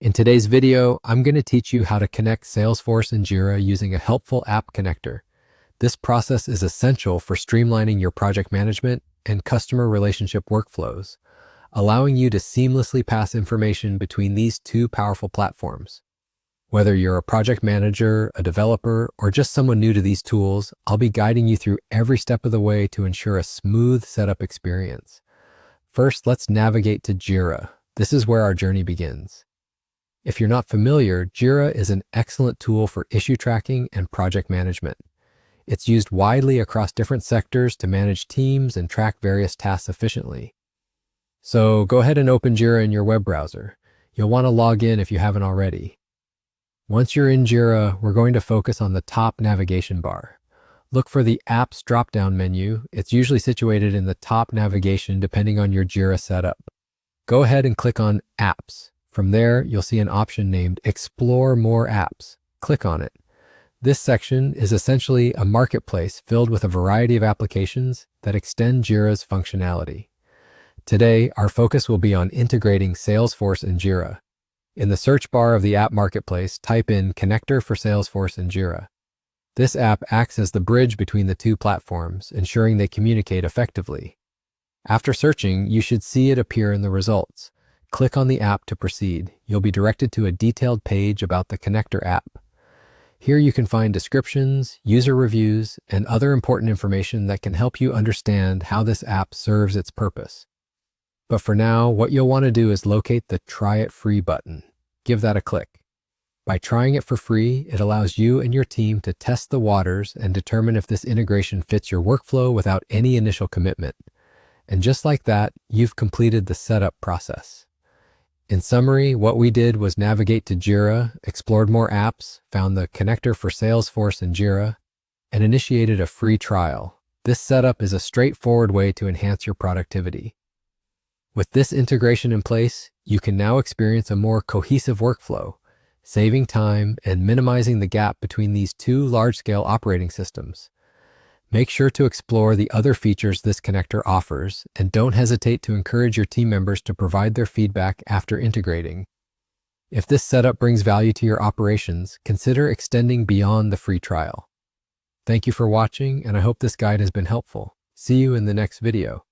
In today's video, I'm going to teach you how to connect Salesforce and Jira using a helpful app connector. This process is essential for streamlining your project management and customer relationship workflows, allowing you to seamlessly pass information between these two powerful platforms. Whether you're a project manager, a developer, or just someone new to these tools, I'll be guiding you through every step of the way to ensure a smooth setup experience. First, let's navigate to Jira. This is where our journey begins. If you're not familiar, Jira is an excellent tool for issue tracking and project management. It's used widely across different sectors to manage teams and track various tasks efficiently. So go ahead and open Jira in your web browser. You'll want to log in if you haven't already. Once you're in Jira, we're going to focus on the top navigation bar. Look for the Apps drop-down menu. It's usually situated in the top navigation depending on your Jira setup. Go ahead and click on Apps. From there, you'll see an option named Explore More Apps. Click on it. This section is essentially a marketplace filled with a variety of applications that extend Jira's functionality. Today, our focus will be on integrating Salesforce and Jira. In the search bar of the app marketplace, type in Connector for Salesforce and Jira. This app acts as the bridge between the two platforms, ensuring they communicate effectively. After searching, you should see it appear in the results. Click on the app to proceed. You'll be directed to a detailed page about the Connector app. Here you can find descriptions, user reviews, and other important information that can help you understand how this app serves its purpose. But for now, what you'll want to do is locate the Try It Free button. Give that a click. By trying it for free, it allows you and your team to test the waters and determine if this integration fits your workflow without any initial commitment. And just like that, you've completed the setup process. In summary, what we did was navigate to Jira, explored more apps, found the connector for Salesforce and Jira, and initiated a free trial. This setup is a straightforward way to enhance your productivity. With this integration in place, you can now experience a more cohesive workflow, saving time and minimizing the gap between these two large-scale operating systems. Make sure to explore the other features this connector offers, and don't hesitate to encourage your team members to provide their feedback after integrating. If this setup brings value to your operations, consider extending beyond the free trial. Thank you for watching, and I hope this guide has been helpful. See you in the next video.